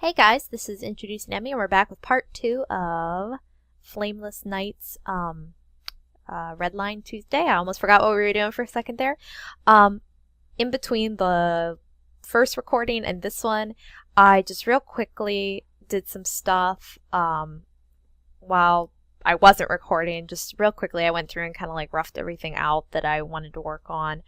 Hey guys, this is Introducing Emmy, and we're back with part 2 of FlamelessNight's Redline Tuesday. I almost forgot what we were doing for a second there. In between the first recording and this one, I just real quickly did some stuff while I wasn't recording. Just real quickly, I went through and kind of like roughed everything out that I wanted to work on.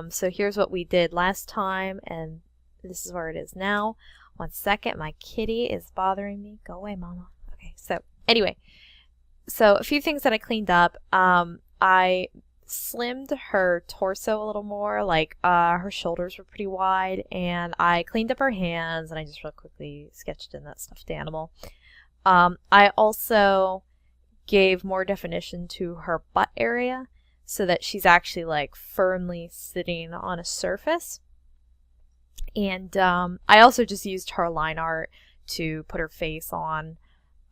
So here's what we did last time, and this is where it is now. One second, my kitty is bothering me. Go away, mama. Okay, so anyway, so a few things that I cleaned up. I slimmed her torso a little more, like her shoulders were pretty wide, and I cleaned up her hands, and I just real quickly sketched in that stuffed animal. I also gave more definition to her butt area so that she's actually like firmly sitting on a surface. And I also just used her line art to put her face on.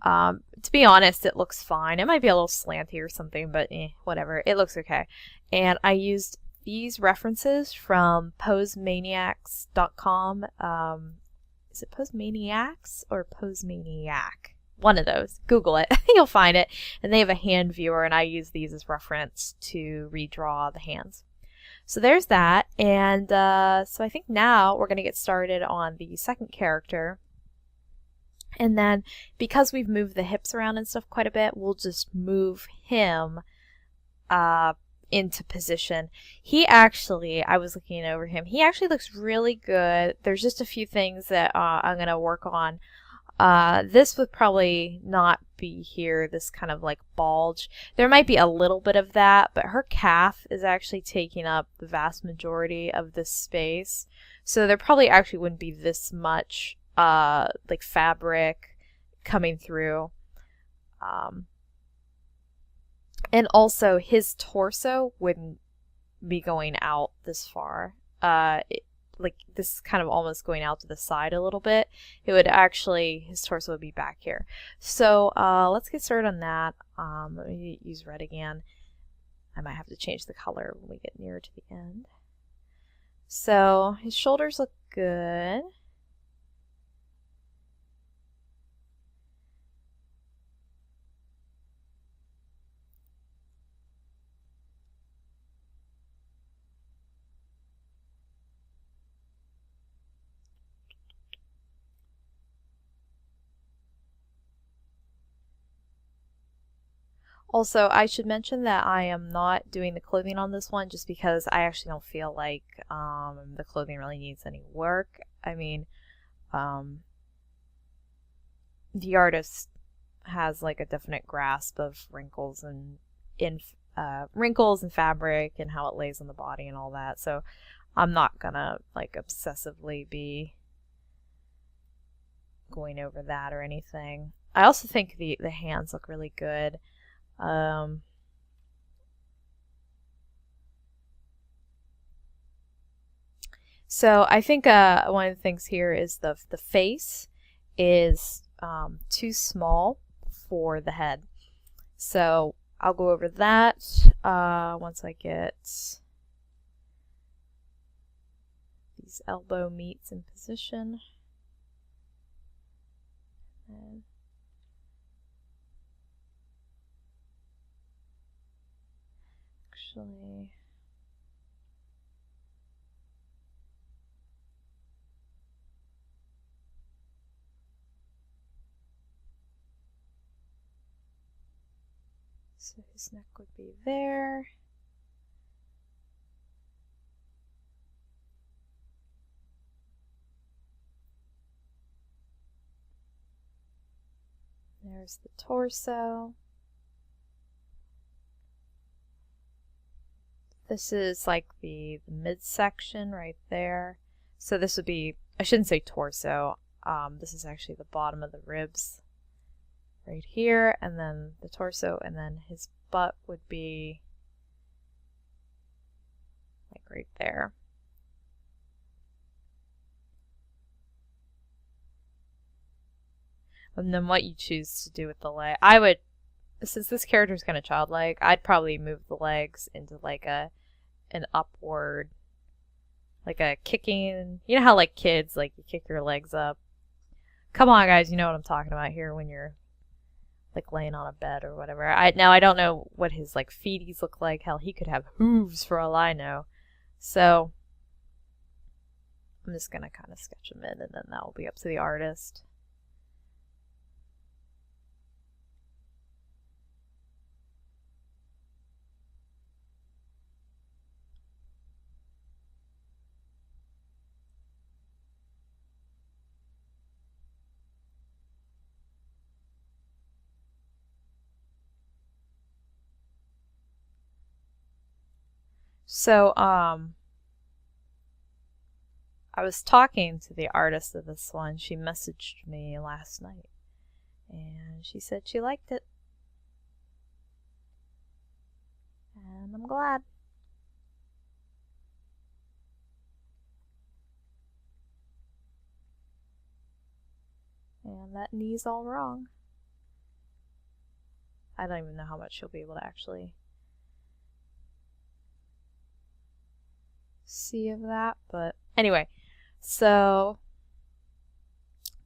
To be honest, it looks fine. It might be a little slanty or something, but whatever. It looks okay. And I used these references from posemaniacs.com. Is it Posemaniacs or Posemaniac? One of those. Google it. You'll find it. And they have a hand viewer, and I use these as reference to redraw the hands. So there's that, and so I think now we're going to get started on the second character. And then because we've moved the hips around and stuff quite a bit, we'll just move him into position. He actually, I was looking over him, he actually looks really good. There's just a few things that I'm going to work on. This would probably not be here, this kind of like bulge. There might be a little bit of that, but her calf is actually taking up the vast majority of this space. So there probably actually wouldn't be this much like fabric coming through. And also his torso wouldn't be going out this far. Like this is kind of almost going out to the side a little bit. It would actually, his torso would be back here. So let's get started on that. Let me use red again. I might have to change the color when we get nearer to the end. So his shoulders look good. Also, I should mention that I am not doing the clothing on this one just because I actually don't feel like the clothing really needs any work. I mean, the artist has like a definite grasp of wrinkles and wrinkles and fabric and how it lays on the body and all that. So I'm not gonna like obsessively be going over that or anything. I also think the hands look really good. So I think one of the things here is the face is too small for the head. So I'll go over that once I get these elbow meets in position. And actually, so his neck would be there. There's the torso. This is like the midsection right there. So this would be, I shouldn't say torso. This is actually the bottom of the ribs right here, and then the torso, and then his butt would be like right there. And then what you choose to do with the leg, I would, since this character is kind of childlike, I'd probably move the legs into like an upward, like a kicking, you know how like kids, like you kick your legs up. Come on, guys, you know what I'm talking about here when you're like laying on a bed or whatever. I don't know what his like feeties look like. Hell, he could have hooves for all I know. So I'm just gonna kind of sketch him in, and then that will be up to the artist. So, I was talking to the artist of this one. She messaged me last night, and she said she liked it. And I'm glad. And that knee's all wrong. I don't even know how much she'll be able to actually see of that, but anyway, so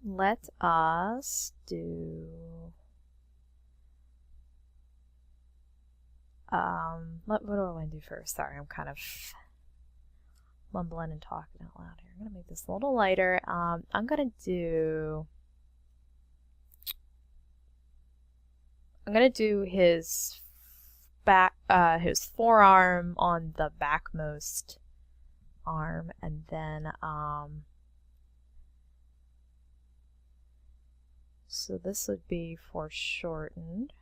let us do what do I want to do first? Sorry, I'm kind of mumbling and talking out loud here. I'm gonna make this a little lighter. I'm gonna do his back, his forearm on the backmost arm, and then so this would be foreshortened.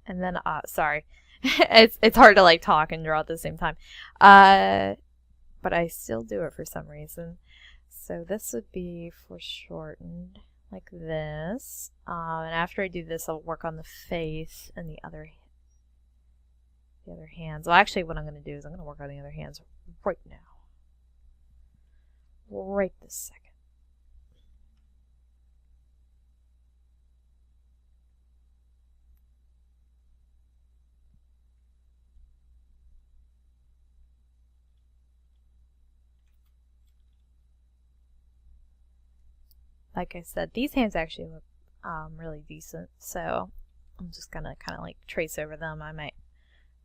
And then sorry. it's hard to like talk and draw at the same time. But I still do it for some reason. So this would be foreshortened like this. And after I do this, I'll work on the face and the other hands. Well, actually, what I'm going to do is I'm going to work on the other hands right now. Right this second. Like I said, these hands actually look really decent, so I'm just gonna kind of like trace over them. I might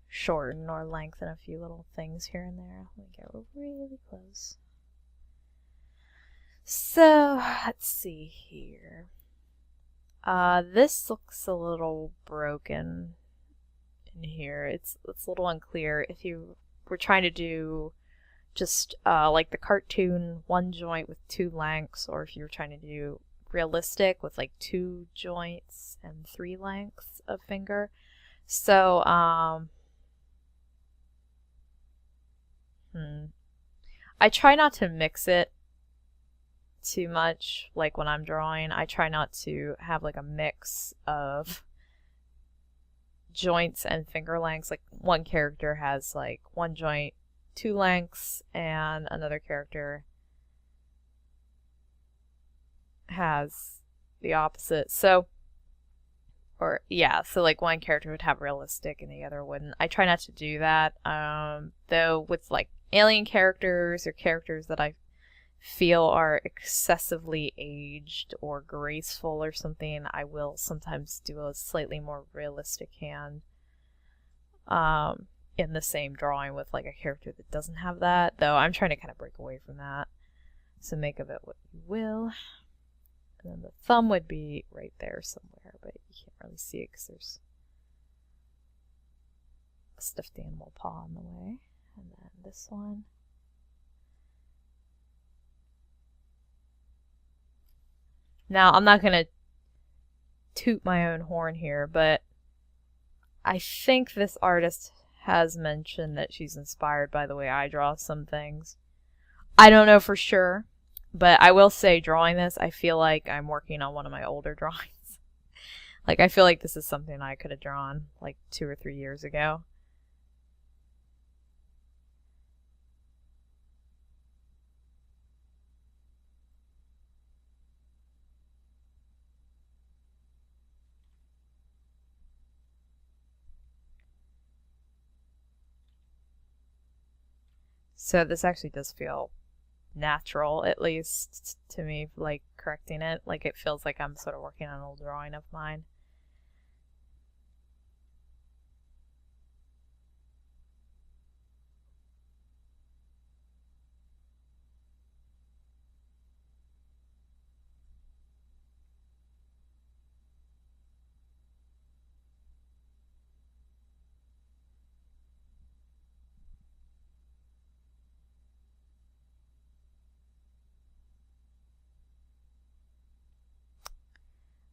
shorten or lengthen a few little things here and there. Let me get really close. So let's see here. This looks a little broken in here. It's a little unclear. If you were trying to do just like the cartoon, one joint with two lengths, or if you were trying to do realistic with like two joints and three lengths of finger. So I try not to mix it too much. Like when I'm drawing, I try not to have like a mix of joints and finger lengths. Like one character has like one joint, two lengths, and another character has the opposite. So, or yeah, so like one character would have realistic and the other wouldn't. I try not to do that. Though with like alien characters or characters that I feel are excessively aged or graceful or something, I will sometimes do a slightly more realistic hand in the same drawing with like a character that doesn't have that, though I'm trying to kind of break away from that. So make of it what you will. And then the thumb would be right there somewhere, but you can't really see it because there's a stuffed animal paw in the way. And then this one. Now, I'm not going to toot my own horn here, but I think this artist has mentioned that she's inspired by the way I draw some things. I don't know for sure, but I will say drawing this, I feel like I'm working on one of my older drawings. Like, I feel like this is something I could have drawn like 2 or 3 years ago. So this actually does feel natural, at least to me, like correcting it. Like it feels like I'm sort of working on an old drawing of mine.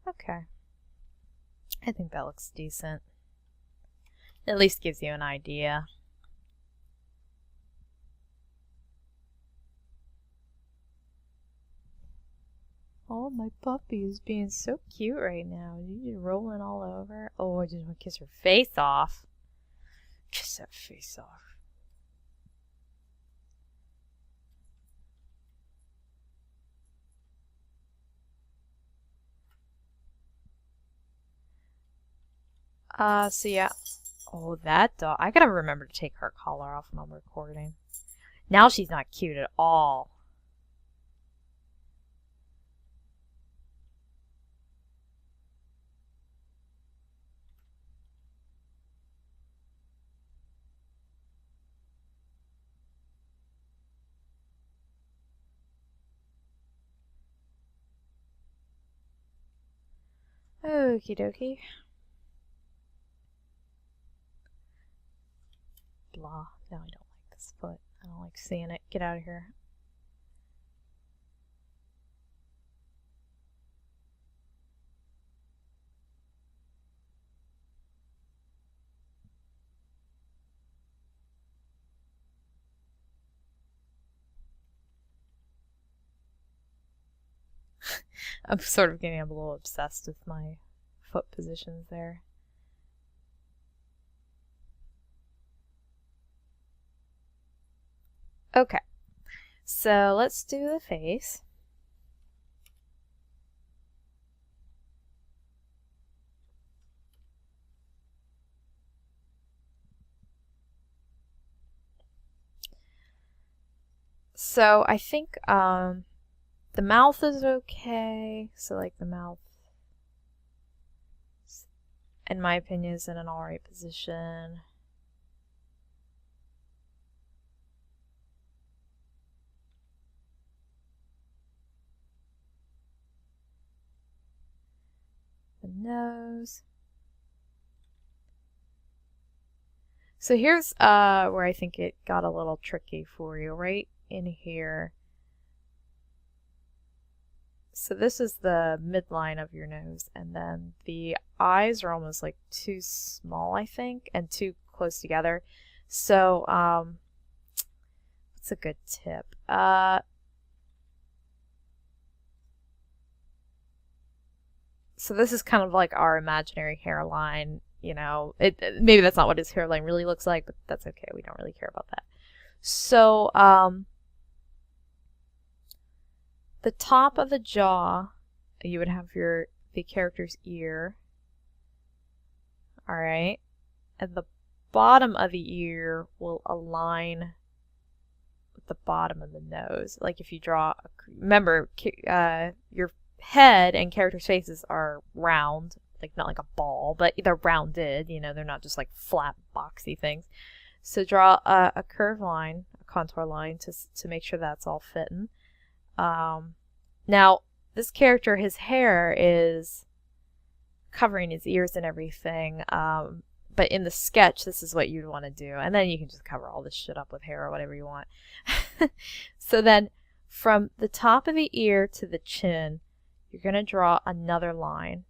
Okay. I think that looks decent. At least gives you an idea. Oh, my puppy is being so cute right now. You're rolling all over. Oh, I just want to kiss her face off. Kiss that face off. So yeah. Oh, that dog. I gotta remember to take her collar off when I'm recording. Now she's not cute at all. Okie dokie. Blah. No, I don't like this foot. I don't like seeing it. Get out of here. I'm sort of getting a little obsessed with my foot positions there. Okay, so let's do the face. So I think the mouth is okay. So like the mouth, in my opinion, is in an alright position. The nose. So here's where I think it got a little tricky for you, right in here. So this is the midline of your nose, and then the eyes are almost like too small, I think, and too close together. So, what's a good tip? So this is kind of like our imaginary hairline, you know. Maybe that's not what his hairline really looks like, but that's okay. We don't really care about that. So, the top of the jaw, you would have the character's ear. All right. And the bottom of the ear will align with the bottom of the nose. Like if you draw, remember, your head and character's faces are round, like not like a ball, but they're rounded, you know, they're not just like flat, boxy things. So draw a curved line, a contour line to make sure that's all fitting. Now, this character, his hair is covering his ears and everything, but in the sketch, this is what you'd want to do. And then you can just cover all this shit up with hair or whatever you want. So then, from the top of the ear to the chin, you're going to draw another line,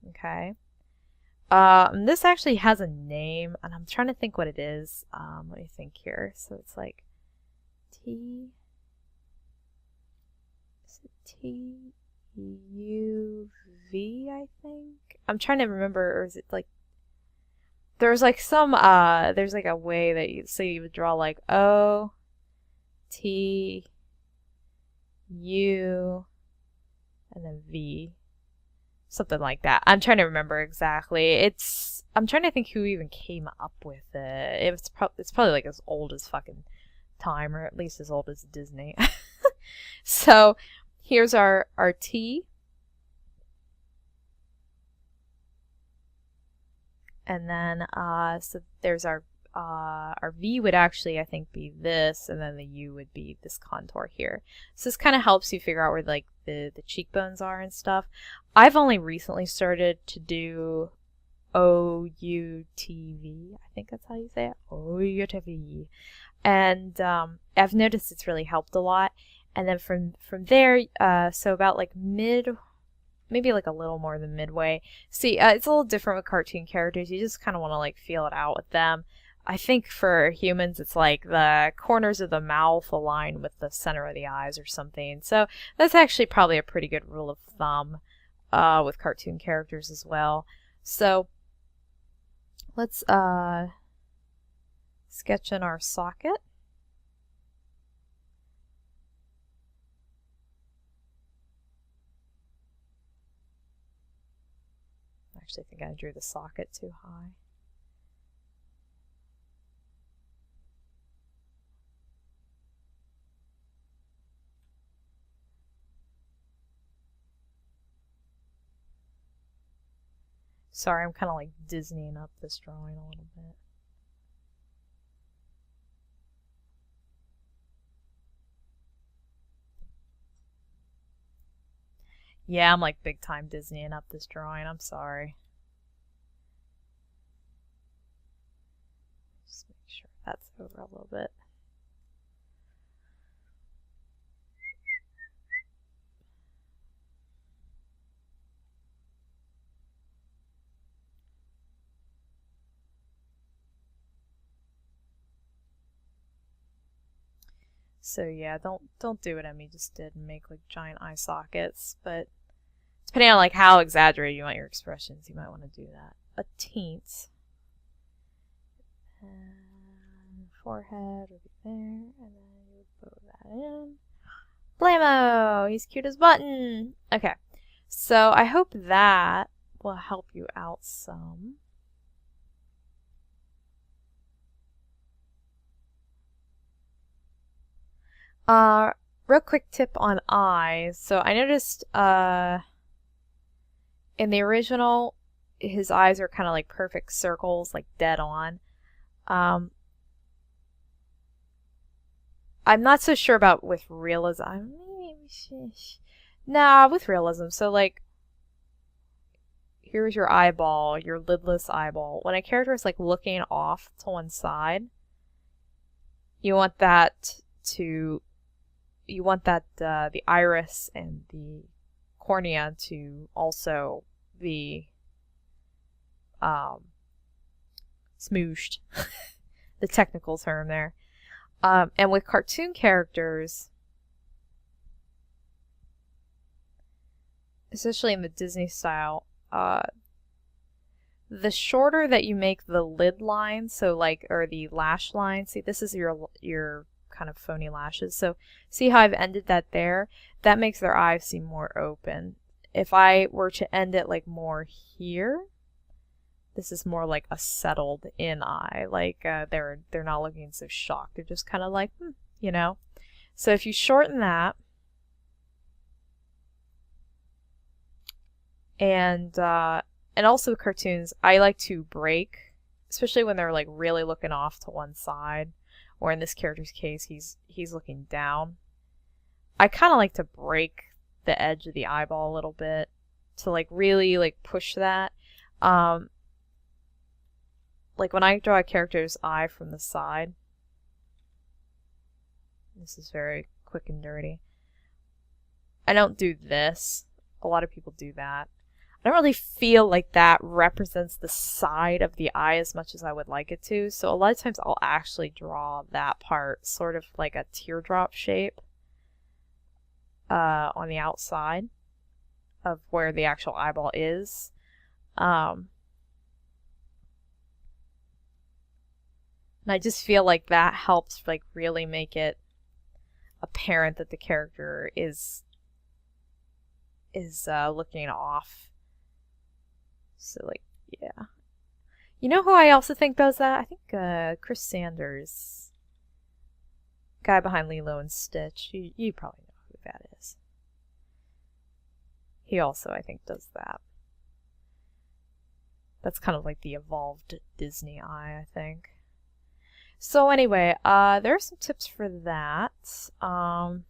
okay? This actually has a name, and I'm trying to think what it is. Let me think here. So it's like T... T-U-V, I think. I'm trying to remember, or is it like... There's like some, there's like a way that you would draw like O, T, U, and then V. Something like that. I'm trying to remember exactly. I'm trying to think who even came up with it. It's probably like as old as fucking time, or at least as old as Disney. So here's our T. And then, so there's our V would actually, I think, be this, and then the U would be this contour here. So this kind of helps you figure out where like the cheekbones are and stuff. I've only recently started to do OUTV. I think that's how you say it. OUTV. And I've noticed it's really helped a lot. And then from there, so about like maybe like a little more than midway. See, it's a little different with cartoon characters. You just kind of want to like feel it out with them. I think for humans, it's like the corners of the mouth align with the center of the eyes or something. So that's actually probably a pretty good rule of thumb with cartoon characters as well. So let's sketch in our socket. Actually, I think I drew the socket too high. Sorry, I'm kind of like Disneying up this drawing a little bit. Yeah, I'm like big time Disneying up this drawing. I'm sorry. Just make sure that's over a little bit. So yeah, don't do what Emmy just did and make like giant eye sockets, but depending on like how exaggerated you want your expressions, you might want to do that. A teens. And forehead would be there, and then you would bow that in. Blammo! He's cute as button! Okay, so I hope that will help you out some. Real quick tip on eyes. So I noticed in the original, his eyes are kind of like perfect circles, like dead on. I'm not so sure about with realism. Nah, with realism. So like, here's your eyeball, your lidless eyeball. When a character is like looking off to one side, you want that the iris and the cornea to also be smooshed. The technical term there. And with cartoon characters, especially in the Disney style, the shorter that you make the lid line, so like, or the lash line, see this is your kind of phony lashes, so see how I've ended that there? That makes their eyes seem more open. If I were to end it like more here, this is more like a settled in eye, like they're not looking so shocked, they're just kind of like, you know. So if you shorten that, and also cartoons, I like to break, especially when they're like really looking off to one side, or in this character's case, he's looking down. I kind of like to break the edge of the eyeball a little bit to like really like push that. Like when I draw a character's eye from the side, this is very quick and dirty. I don't do this. A lot of people do that. I don't really feel like that represents the side of the eye as much as I would like it to. So a lot of times I'll actually draw that part sort of like a teardrop shape on the outside of where the actual eyeball is. And I just feel like that helps like really make it apparent that the character is looking off. So like, yeah. You know who I also think does that? I think Chris Sanders Guy behind Lilo and Stitch. You probably know who that is. He also, I think, does that. That's kind of like the evolved Disney eye, I think. So anyway, there are some tips for that. Now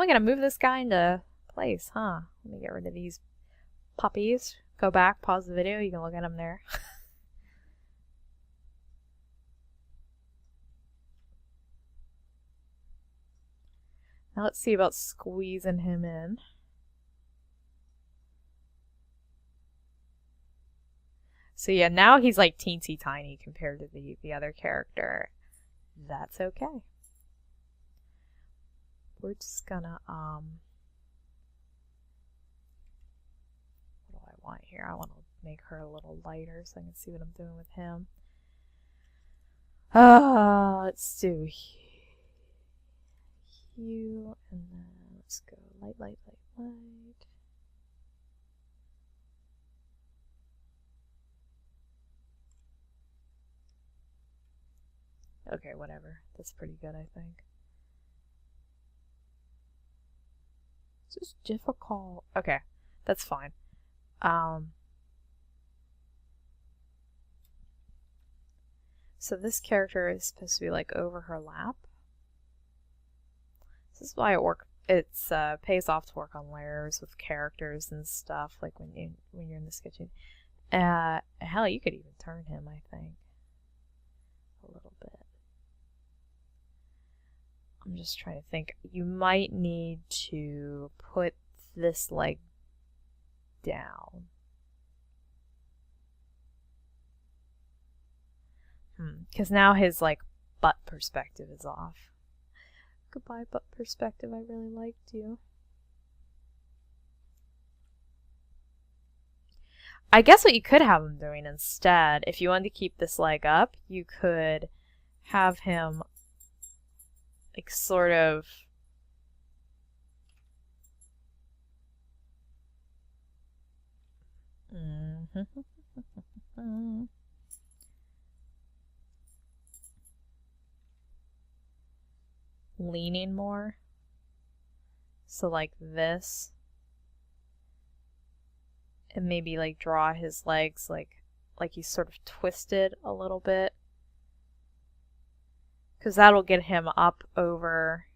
we gotta move this guy into place, huh? Let me get rid of these puppies. Go back, pause the video, you can look at them there. Now let's see about squeezing him in. So yeah, now he's like teensy tiny compared to the other character. That's okay. We're just gonna, what do I want here? I want to make her a little lighter so I can see what I'm doing with him. Let's do hue, and then let's go light, light, light, light. Okay, whatever. That's pretty good, I think. This is difficult. Okay, that's fine. So this character is supposed to be like over her lap. This is why it's pays off to work on layers with characters and stuff, like when you're in the sketching. Hell, you could even turn him, I think, a little bit. I'm just trying to think. You might need to put this leg down. Because now his like butt perspective is off. Goodbye, butt perspective. I really liked you. I guess what you could have him doing instead, if you wanted to keep this leg up, you could have him like sort of leaning more. So like this. And maybe like draw his legs like he's sort of twisted a little bit. Because that'll get him up over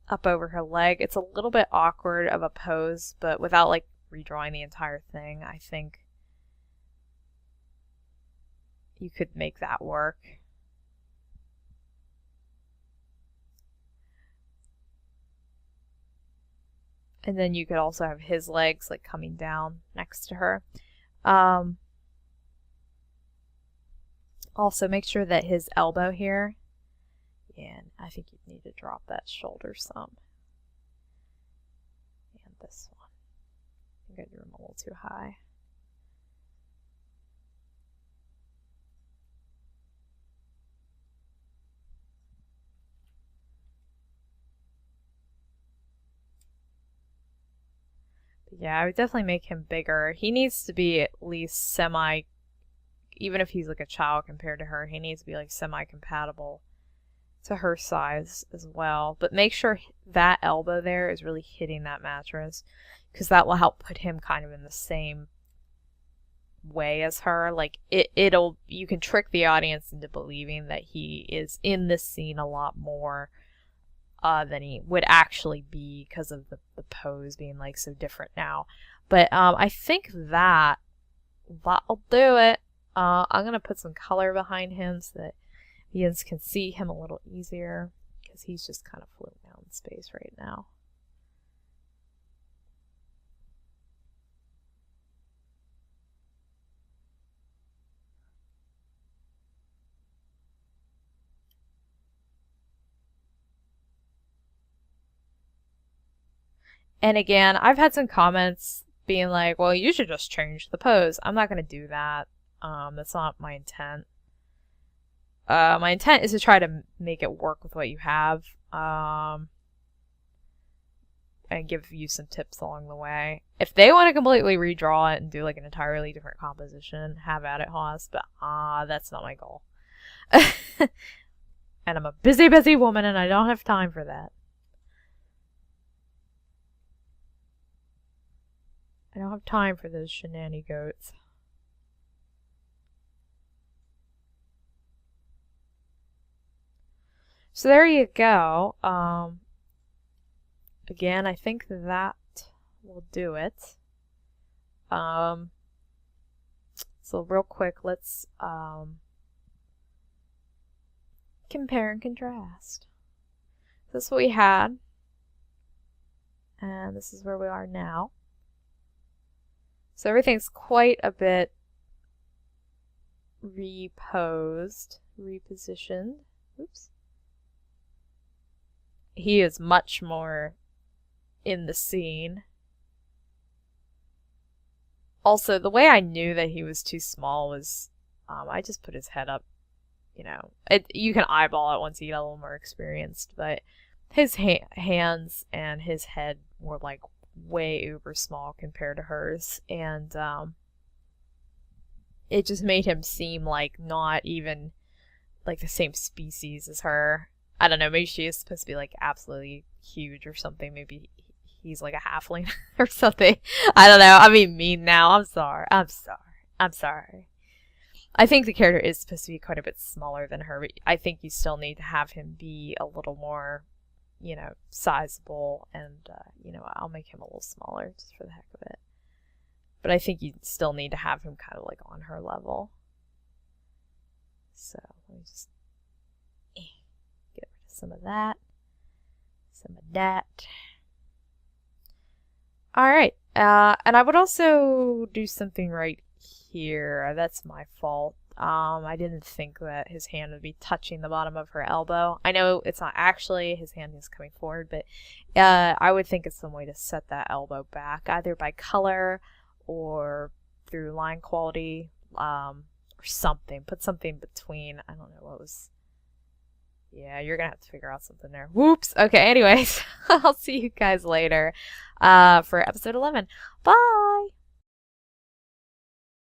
her leg. It's a little bit awkward of a pose, but without like redrawing the entire thing, I think you could make that work. And then you could also have his legs like coming down next to her. Also make sure that his elbow here, and I think you need to drop that shoulder some. And this one. I think I drew him a little too high. Yeah, I would definitely make him bigger. He needs to be at least semi, even if he's like a child compared to her, he needs to be like semi-compatible to her size as well. But make sure that elbow there is really hitting that mattress, because that will help put him kind of in the same way as her. Like you can trick the audience into believing that he is in this scene a lot more than he would actually be because of the pose being like so different now. But I think that'll do it. I'm gonna put some color behind him so that viewers can see him a little easier, because he's just kind of floating out in space right now. And again, I've had some comments being like, well, you should just change the pose. I'm not going to do that. That's not my intent. My intent is to try to make it work with what you have. And and give you some tips along the way. If they want to completely redraw it and do like an entirely different composition, have at it, Haas, but that's not my goal. And I'm a busy, busy woman and I don't have time for that. I don't have time for those shenanigans. So there you go. Again, I think that will do it. So real quick, let's compare and contrast. This is what we had, and this is where we are now. So everything's quite a bit repositioned. Oops. He is much more in the scene. Also, the way I knew that he was too small was I just put his head up. You know, you can eyeball it once you get a little more experienced, but his hands and his head were like way uber small compared to hers, and it just made him seem like not even like the same species as her. I don't know, maybe she is supposed to be like absolutely huge or something. Maybe he's like a halfling or something. I don't know. I'm being mean now. I'm sorry. I think the character is supposed to be quite a bit smaller than her, but I think you still need to have him be a little more, you know, sizable, and, you know, I'll make him a little smaller just for the heck of it. But I think you still need to have him kind of like on her level. So, let me just get rid of some of that. Some of that. Alright, and I would also do something right here. That's my fault. I didn't think that his hand would be touching the bottom of her elbow. I know it's not actually, his hand is coming forward, but I would think of some way to set that elbow back, either by color or through line quality, or something. Put something between, I don't know what was... Yeah, you're gonna have to figure out something there. Whoops! Okay, anyways, I'll see you guys later for episode 11. Bye!